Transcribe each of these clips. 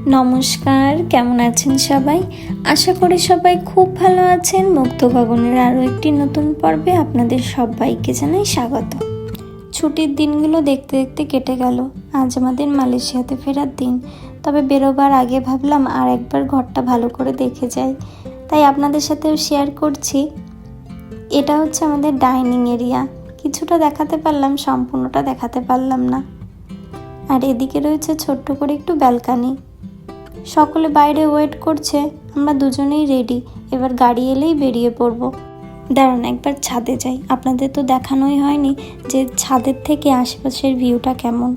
নমস্কার, কেমন আছেন সবাই? আশা করি সবাই খুব ভালো আছেন। মুক্ত গগনের আরও একটি নতুন পর্বে আপনাদের সবাইকে জানাই স্বাগত। ছুটির দিনগুলো দেখতে দেখতে কেটে গেল। আজ আমাদের মালয়েশিয়াতে ফেরার দিন। তবে বেরোবার আগে ভাবলাম আর একবার ঘরটা ভালো করে দেখে যাই, তাই আপনাদের সাথেও শেয়ার করছি। এটা হচ্ছে আমাদের ডাইনিং এরিয়া। কিছুটা দেখাতে পারলাম, সম্পূর্ণটা দেখাতে পারলাম না। আর এদিকে রয়েছে ছোট্ট করে একটু ব্যালকানি। সকলে বাইরে ওয়েট করছে, আমরা দুজনেই রেডি। এবার গাড়ি এলেই বেরিয়ে পড়ব। দাঁড়ান একবার ছাদে যাই, আপনাদের তো দেখানোই হয়নি যে ছাদের থেকে আশেপাশের ভিউটা কেমন।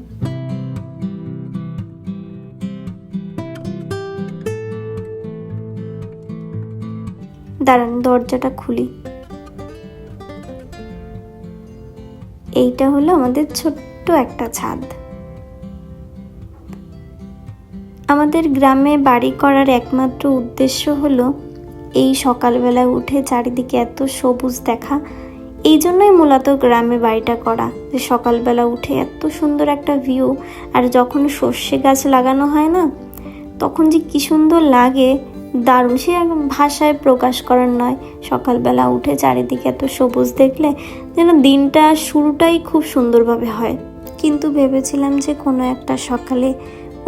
দাঁড়ান দরজাটা খুলি। এইটা হলো আমাদের ছোট্ট একটা ছাদ। আমাদের গ্রামে বাড়ি করার একমাত্র উদ্দেশ্য হলো এই সকালবেলা উঠে চারিদিকে এত সবুজ দেখা। এই জন্যই মূলত গ্রামে বাড়িটা করা, যে সকালবেলা উঠে এত সুন্দর একটা ভিউ। আর যখন সর্ষে গাছ লাগানো হয় না, তখন যে কি সুন্দর লাগে, দারুণ, সে ভাষায় প্রকাশ করার নয়। সকালবেলা উঠে চারিদিকে এত সবুজ দেখলে যেন দিনটা শুরুটাই খুব সুন্দরভাবে হয়। কিন্তু ভেবেছিলাম যে কোনো একটা সকালে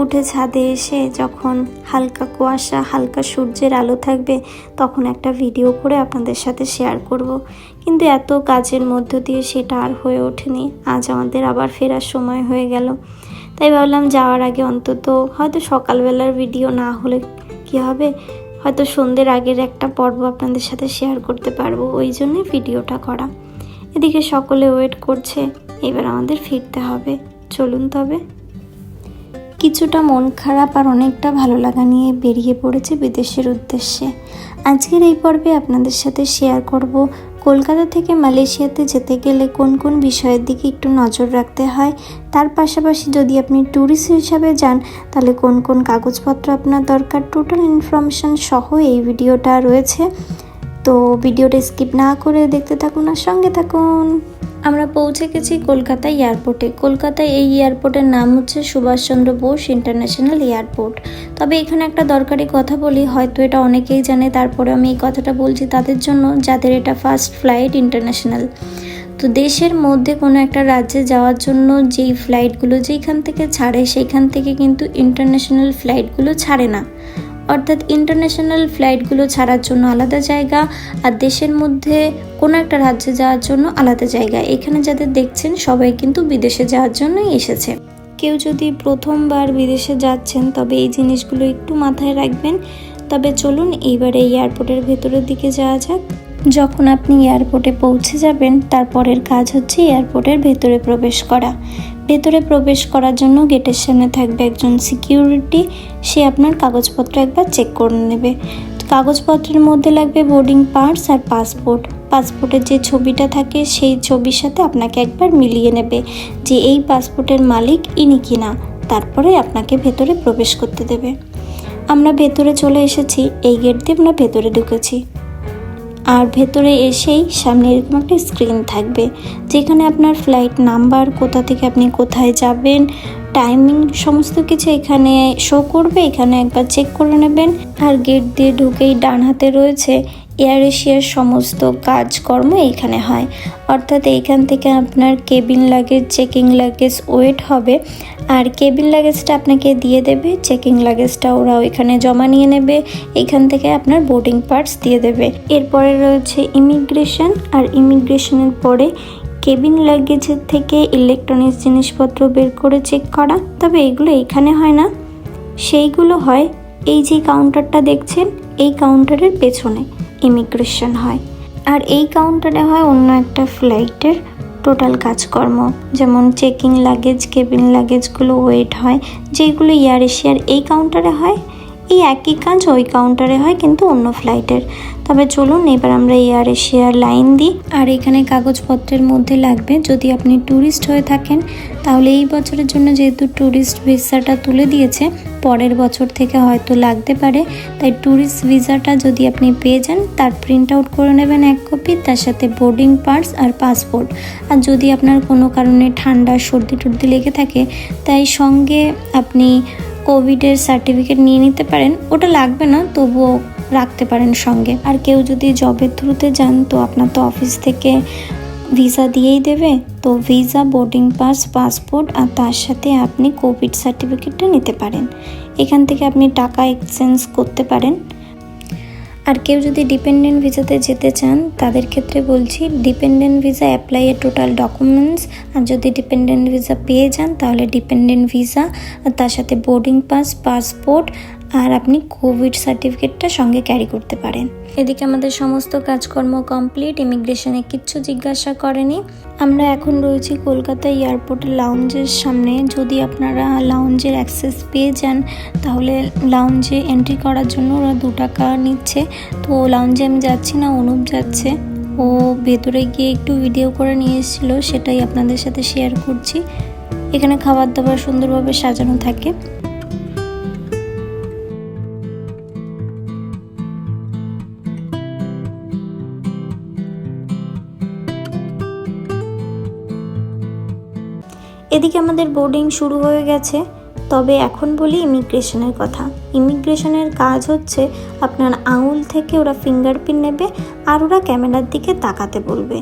উঠে ছাদে এসে যখন হালকা কুয়াশা, হালকা সূর্যের আলো থাকবে, তখন একটা ভিডিও করে আপনাদের সাথে শেয়ার করব। কিন্তু এত কাজের মধ্য দিয়ে সেটা আর হয়ে ওঠেনি। আজ আমাদের আবার ফেরার সময় হয়ে গেল, তাই ভাবলাম যাওয়ার আগে অন্তত হয়তো সকালবেলার ভিডিও না হলে কি হবে, হয়তো সন্ধ্যের আগের একটা পর্ব আপনাদের সাথে শেয়ার করতে পারবো, ওই জন্যই ভিডিওটা করা। এদিকে সকলে ওয়েট করছে, এবার আমাদের ফিরতে হবে। চলুন তবে। কিছুটা মন খারাপ আর অনেকটা ভালো লাগা নিয়ে বেরিয়ে পড়েছে বিদেশের উদ্দেশ্যে। আজকের এই পর্বে আপনাদের সাথে শেয়ার করব কলকাতা থেকে মালয়েশিয়াতে যেতে গেলে কোন কোন বিষয়ের দিকে একটু নজর রাখতে হয়। তার পাশাপাশি যদি আপনি ট্যুরিস্ট হিসাবে যান তাহলে কোন কোন কাগজপত্র আপনার দরকার, টোটাল ইনফরমেশন সহ এই ভিডিওটা রয়েছে। তো ভিডিওটা স্কিপ না করে দেখতে থাকুন আর সঙ্গে থাকুন। আমরা পৌঁছে গেছি কলকাতা এয়ারপোর্টে। কলকাতায় এই এয়ারপোর্টের নাম হচ্ছে সুভাষচন্দ্র বোস ইন্টারন্যাশনাল এয়ারপোর্ট। তবে এখানে একটা দরকারি কথা বলি, হয়তো এটা অনেকেই জানে, তারপরে আমি এই কথাটা বলছি তাদের জন্য যাদের এটা ফার্স্ট ফ্লাইট ইন্টারন্যাশনাল। তো দেশের মধ্যে কোনো একটা রাজ্যে যাওয়ার জন্য যেই ফ্লাইটগুলো যেইখান থেকে ছাড়ে, সেইখান থেকে কিন্তু ইন্টারন্যাশনাল ফ্লাইটগুলো ছাড়ে না। অর্থাৎ ইন্টারন্যাশনাল ফ্লাইটগুলো ছাড়ার জন্য আলাদা জায়গা, আর দেশের মধ্যে কোনো একটা রাজ্যে যাওয়ার জন্য আলাদা জায়গা। এখানে যাদের দেখছেন সবাই কিন্তু বিদেশে যাওয়ার জন্যই এসেছে। কেউ যদি প্রথমবার বিদেশে যাচ্ছেন তবে এই জিনিসগুলো একটু মাথায় রাখবেন। তবে চলুন এইবারে এয়ারপোর্টের ভেতরের দিকে যাওয়া যাক। যখন আপনি এয়ারপোর্টে পৌঁছে যাবেন, তারপরের কাজ হচ্ছে এয়ারপোর্টের ভেতরে প্রবেশ করা। ভেতরে প্রবেশ করার জন্য গেটের সামনে থাকবে একজন সিকিউরিটি, সে আপনার কাগজপত্র একবার চেক করে নেবে। কাগজপত্রের মধ্যে লাগবে বোর্ডিং পাস আর পাসপোর্ট। পাসপোর্টের যে ছবিটা থাকে সেই ছবির সাথে আপনাকে একবার মিলিয়ে নেবে যে এই পাসপোর্টের মালিক ইনি কিনা, তারপরে আপনাকে ভেতরে প্রবেশ করতে দেবে। আমরা ভেতরে চলে এসেছি, এই গেট দিয়ে আমরা ভেতরে ঢুকেছি। আর ভেতরে এসেই সামনে এরকম একটা স্ক্রিন থাকবে যেখানে আপনার ফ্লাইট নাম্বার, কোথা থেকে আপনি কোথায় যাবেন, টাইমিং, সমস্ত কিছু এখানে শো করবে। এখানে একবার চেক করে নেবেন। আর গেট দিয়ে ঢুকেই ডান হাতে রয়েছে এয়ার এশিয়ার সমস্ত কাজকর্ম এইখানে হয়। অর্থাৎ এইখান থেকে আপনার cabin luggage, checking luggage weight হবে, আর কেবিন লাগেজটা আপনাকে দিয়ে দেবে, চেকিং লাগেজটা ওরা ওইখানে জমা নিয়ে নেবে। এইখান থেকে আপনার বোর্ডিং পার্টস দিয়ে দেবে। এরপরে রয়েছে ইমিগ্রেশন, আর ইমিগ্রেশনের পরে কেবিন লাগেজের থেকে ইলেকট্রনিক্স জিনিসপত্র বের করে চেক করা। তবে এগুলো এইখানে হয় না, সেইগুলো হয় এই যে কাউন্টারটা দেখছেন, এই কাউন্টারের পেছনে ইমিগ্রেশন হয়। আর এই কাউন্টারে হয় অন্য একটা ফ্লাইটের টোটাল কাজকর্ম, যেমন চেকিং লাগেজ, কেবিন লাগেজগুলো ওয়েট হয়, যেগুলো এয়ার এশিয়ার এই কাউন্টারে হয়। এই একই কাজ ওই কাউন্টারে হয় কিন্তু অন্য ফ্লাইটের। তবে চলুন এবার আমরা এয়ার এশিয়ার লাইন দিই। আর এখানে কাগজপত্রের মধ্যে লাগবে, যদি আপনি ট্যুরিস্ট হয়ে থাকেন তাহলে এই বছরের জন্য যেহেতু ট্যুরিস্ট ভিসাটা তুলে দিয়েছে, পরের বছর থেকে হয়তো লাগতে পারে। তাই ট্যুরিস্ট ভিসাটা যদি আপনি পেয়ে যান তার প্রিন্ট আউট করে নেবেন এক কপি, তার সাথে বোর্ডিং পাস আর পাসপোর্ট। আর যদি আপনার কোনো কারণে ঠান্ডা, সর্দি টর্দি লেগে থাকে, তাই সঙ্গে আপনি কোভিডের সার্টিফিকেট নিয়ে নিতে পারেন, ওটা লাগবে না, তবুও রাখতে পারেন সঙ্গে। আর কেউ যদি জবের থ্রুতে যান তো আপনার তো অফিস থেকে ভিসা দিয়েই দেবে, তো ভিসা, বোর্ডিং পাস, পাসপোর্ট আর তার সাথে আপনি কোভিড সার্টিফিকেটটা নিতে পারেন। এখান থেকে আপনি টাকা এক্সচেঞ্জ করতে পারেন। আর কেউ যদি ডিপেন্ডেন্ট ভিসাতে যেতে চান তাদের ক্ষেত্রে বলছি, ডিপেন্ডেন্ট ভিসা অ্যাপ্লাইয়ের টোটাল ডকুমেন্টস, আর যদি ডিপেন্ডেন্ট ভিসা পেয়ে যান তাহলে ডিপেন্ডেন্ট ভিসা আর তার সাথে বোর্ডিং পাস, পাসপোর্ট আর আপনি কোভিড সার্টিফিকেটটা সঙ্গে ক্যারি করতে পারেন। এদিকে আমাদের সমস্ত কাজকর্ম কমপ্লিট, ইমিগ্রেশনে কিচ্ছু জিজ্ঞাসা করেনি। আমরা এখন রয়েছি কলকাতা এয়ারপোর্টের লাউঞ্জের সামনে। যদি আপনারা লাউঞ্জের অ্যাক্সেস পেয়ে যান তাহলে লাউঞ্জে এন্ট্রি করার জন্য ওরা 2 টাকা নিচ্ছে। তো লাউঞ্জে আমি যাচ্ছি না, অনুপ যাচ্ছে। ও ভেতরে গিয়ে একটু ভিডিও করে নিয়ে এসেছিলো, সেটাই আপনাদের সাথে শেয়ার করছি। এখানে খাবার দাবার সুন্দরভাবে সাজানো থাকে। এদিকে আমাদের বোর্ডিং শুরু হয়ে গেছে। তবে এখন বলি ইমিগ্রেশনের কথা। ইমিগ্রেশনের কাজ হচ্ছে আপনার আঙুল থেকে ওরা ফিঙ্গারপ্রিন্ট নেবে আর ওরা ক্যামেরার দিকে তাকাতে বলবে।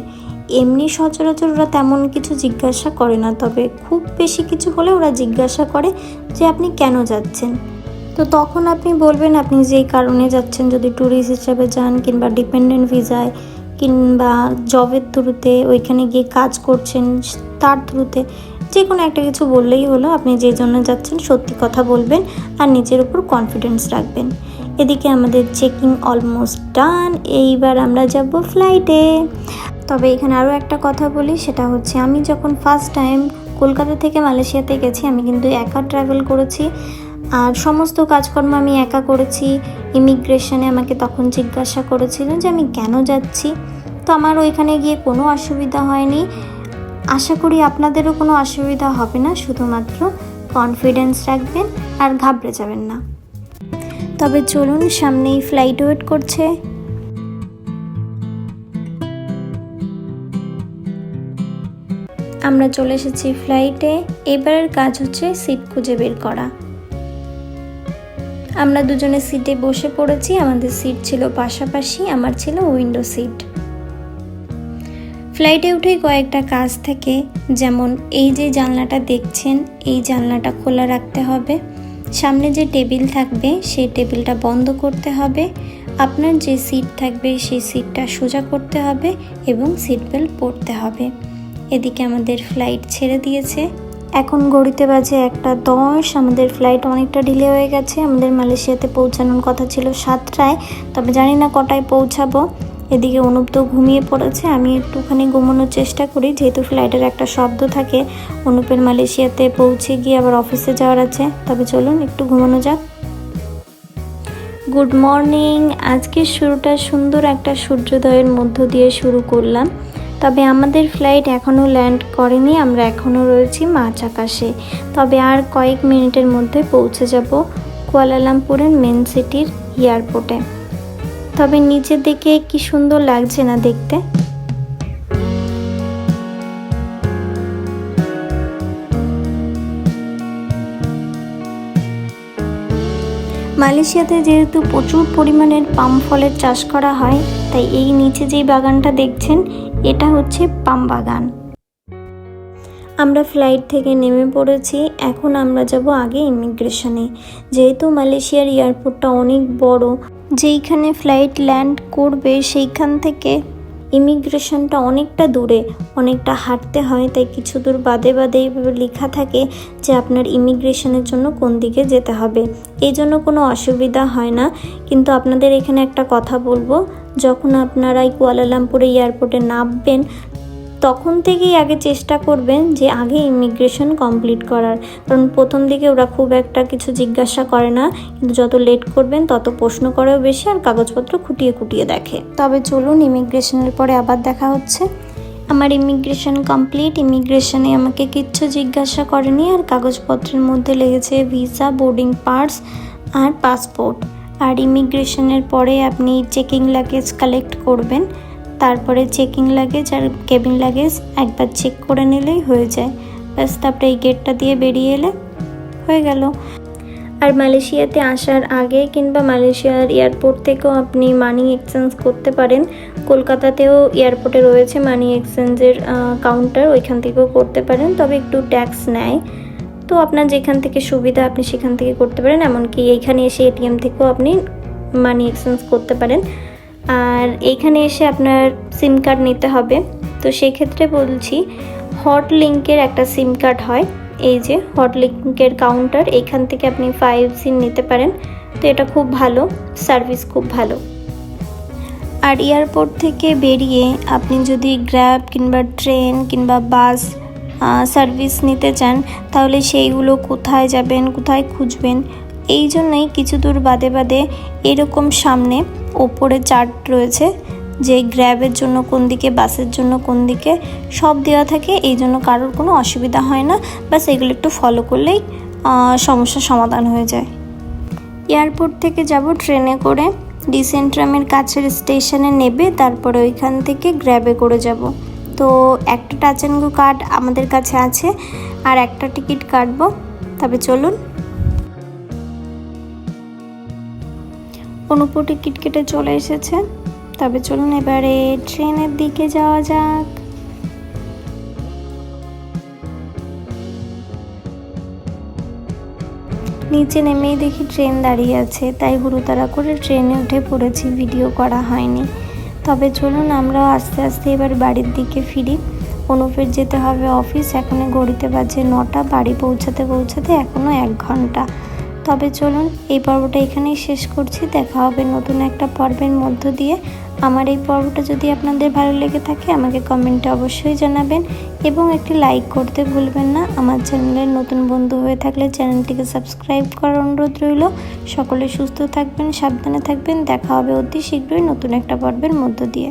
এমনি সচরাচর ওরা তেমন কিছু জিজ্ঞাসা করে না, তবে খুব বেশি কিছু হলে ওরা জিজ্ঞাসা করে যে আপনি কেন যাচ্ছেন। তো তখন আপনি বলবেন আপনি যেই কারণে যাচ্ছেন, যদি ট্যুরিস্ট হিসাবে যান কিংবা ডিপেন্ডেন্ট ভিসায় কিংবা জবের থ্রুতে, ওইখানে গিয়ে কাজ করছেন তার থ্রুতে, যে কোনো একটা কিছু বললেই হলো। আপনি যে জন্য যাচ্ছেন সত্যি কথা বলবেন আর নিজের উপর কনফিডেন্স রাখবেন। এদিকে আমাদের চেকিং অলমোস্ট ডান। এইবার আমরা যাব ফ্লাইটে। তবে এখানে আরও একটা কথা বলি, সেটা হচ্ছে আমি যখন ফার্স্ট টাইম কলকাতা থেকে মালয়েশিয়াতে গেছি আমি কিন্তু একা ট্রাভেল করেছি আর সমস্ত কাজকর্ম আমি একা করেছি। ইমিগ্রেশনে আমাকে তখন জিজ্ঞাসা করেছিল যে আমি কেন যাচ্ছি, তো আমার ওইখানে গিয়ে কোনো অসুবিধা হয়নি। আশা করি আপনাদেরও কোনো অসুবিধা হবে না, শুধুমাত্র কনফিডেন্স রাখবেন আর ঘাবড়ে যাবেন না। তবে চলুন, সামনেই ফ্লাইট ওয়েট করছে। আমরা চলে এসেছি ফ্লাইটে। এবারের কাজ হচ্ছে সিট খুঁজে বের করা। আমরা দুজনে সিটে বসে পড়েছি। আমাদের সিট ছিল পাশাপাশি, আমার ছিল উইন্ডো সিট। ফ্লাইটে উঠেই কয়েকটা কাজ থাকে, যেমন এই যে জানলাটা দেখছেন, এই জানলাটা খোলা রাখতে হবে। সামনে যে টেবিল থাকবে সেই টেবিলটা বন্ধ করতে হবে। আপনার যে সিট থাকবে সেই সিটটা সোজা করতে হবে এবং সিট বেল্ট পরতে হবে। এদিকে আমাদের ফ্লাইট ছেড়ে দিয়েছে। এখন ঘড়িতে বাজে 1:10। আমাদের ফ্লাইট অনেকটা ডিলে হয়ে গেছে। আমাদের মালয়েশিয়াতে পৌঁছানোর কথা ছিল 7টায়, তবে জানি না কটায় পৌঁছাবো। এদিকে অনুপ তো ঘুমিয়ে পড়েছে, আমি একটুখানি ঘুমানোর চেষ্টা করি, যেহেতু ফ্লাইটের একটা শব্দ থাকে। অনুপের মালয়েশিয়াতে পৌঁছে গিয়ে আবার অফিসে যাওয়ার আছে। তবে চলুন একটু ঘুমানো যাক। Good morning. আজকের শুরুটা সুন্দর একটা সূর্যোদয়ের মধ্য দিয়ে শুরু করলাম। তবে আমাদের ফ্লাইট এখনও ল্যান্ড করেনি, আমরা এখনও রয়েছি মাঝ আকাশে। তবে আর কয়েক মিনিটের মধ্যে পৌঁছে যাব কুয়ালালামপুরের মেন সিটির এয়ারপোর্টে। তবে নিচে দেখে কি সুন্দর লাগছে না দেখতে। মালয়েশিয়াতে যেহেতু প্রচুর পরিমাণের পাম ফলের চাষ করা হয়, তাই এই নিচে যেই বাগানটা দেখছেন এটা হচ্ছে পাম বাগান। আমরা ফ্লাইট থেকে নেমে পড়েছি। এখন আমরা যাব আগে ইমিগ্রেশনে। যেহেতু মালয়েশিয়ার এয়ারপোর্টটা অনেক বড়, যেইখানে ফ্লাইট ল্যান্ড করবে সেইখান থেকে ইমিগ্রেশনটা অনেকটা দূরে, অনেকটা হাঁটতে হয়। তাই কিছু দূর বাদে বাদে এইভাবে লেখা থাকে যে আপনার ইমিগ্রেশনের জন্য কোন দিকে যেতে হবে। এই জন্য কোনো অসুবিধা হয় না। কিন্তু আপনাদের এখানে একটা কথা বলবো, যখন আপনারা এই কুয়ালালামপুরে এয়ারপোর্টে নামবেন তখন থেকেই আগে চেষ্টা করবেন যে আগে ইমিগ্রেশন কমপ্লিট করার। কারণ প্রথম দিকে ওরা খুব একটা কিছু জিজ্ঞাসা করে না, কিন্তু যত লেট করবেন তত প্রশ্ন করেও বেশি আর কাগজপত্র খুঁটিয়ে খুঁটিয়ে দেখে। তবে চলুন, ইমিগ্রেশনের পরে আবার দেখা হচ্ছে। আমার ইমিগ্রেশন কমপ্লিট। ইমিগ্রেশনে আমাকে কিচ্ছু জিজ্ঞাসা করেনি, আর কাগজপত্রের মধ্যে লেগেছে ভিসা, বোর্ডিং পাস আর পাসপোর্ট। আর ইমিগ্রেশনের পরে আপনি চেকিং লাগেজ কালেক্ট করবেন। তারপরে চেকিং লাগেজ আর কেবিন লাগেজ একবার চেক করে নিলেই হয়ে যায়। ব্যাস, তারপরে এই গেটটা দিয়ে বেরিয়ে এলে হয়ে গেল। আর মালয়েশিয়াতে আসার আগে কিংবা মালয়েশিয়ার এয়ারপোর্ট থেকেও আপনি মানি এক্সচেঞ্জ করতে পারেন। কলকাতাতেও এয়ারপোর্টে রয়েছে মানি এক্সচেঞ্জের কাউন্টার, ওইখান থেকেও করতে পারেন, তবে একটু ট্যাক্স নেয়। তো আপনার যেখান থেকে সুবিধা আপনি সেখান থেকে করতে পারেন, এমনকি এইখানে এসে এটিএম থেকেও আপনি মানি এক্সচেঞ্জ করতে পারেন। আর এইখানে এসে আপনার সিম কার্ড নিতে হবে। তো সেই ক্ষেত্রে বলছি, হট লিঙ্কের একটা সিম কার্ড হয়, এই যে হট লিঙ্কের কাউন্টার, এইখান থেকে আপনি 5 সিম নিতে পারেন। তো এটা খুব ভালো, সার্ভিস খুব ভালো। আর এয়ারপোর্ট থেকে বেরিয়ে আপনি যদি গ্র্যাব কিংবা ট্রেন কিংবা বাস সার্ভিস নিতে চান, তাহলে সেইগুলো কোথায় যাবেন, কোথায় খুঁজবেন, এই জন্যই কিছু দূর বাদে বাদে এরকম সামনে ওপরে চার্ট রয়েছে যে গ্র্যাবের জন্য কোন দিকে, বাসের জন্য কোন দিকে, সব দেওয়া থাকে। এই জন্য কারোর কোনো অসুবিধা হয় না, বাস এগুলো একটু ফলো করলেই সমস্যার সমাধান হয়ে যায়। এয়ারপোর্ট থেকে যাব ট্রেনে করে, ডিসেন্ট্রামের কাছের স্টেশনে নেবে, তারপরে ওইখান থেকে গ্র্যাবে করে যাব। তো একটা টাচ অ্যান্ড গো কার্ড আমাদের কাছে আছে, আর একটা টিকিট কাটবো। তবে চলুন। অনুপ টিকিট কেটে চলে এসেছে, তবে চলুন এবারে ট্রেনের দিকে যাওয়া যাক। নিচে নেমেই দেখি ট্রেন দাঁড়িয়ে আছে, তাই হুড়োতাড়া করে ট্রেনে উঠে পড়েছি, ভিডিও করা হয়নি। তবে চলুন আমরাও আস্তে আস্তে এবার বাড়ির দিকে ফিরি। অনুপের যেতে হবে অফিস, এখনো ঘড়িতে বাজে 9টা, বাড়ি পৌঁছাতে পৌঁছাতে এখনও 1 ঘন্টা। তবে চলুন এই পর্বটা এখানেই শেষ করছি, দেখা হবে নতুন একটা পর্বের মধ্য দিয়ে। আমার এই পর্বটা যদি আপনাদের ভালো লেগে থাকে আমাকে কমেন্টে অবশ্যই জানাবেন, এবং একটি লাইক করতে ভুলবেন না। আমার চ্যানেলের নতুন বন্ধু হয়ে থাকলে চ্যানেলটিকে সাবস্ক্রাইব করার অনুরোধ রইল। সকলে সুস্থ থাকবেন, সাবধানে থাকবেন, দেখা হবে অতি শীঘ্রই নতুন একটা পর্বের মধ্য দিয়ে।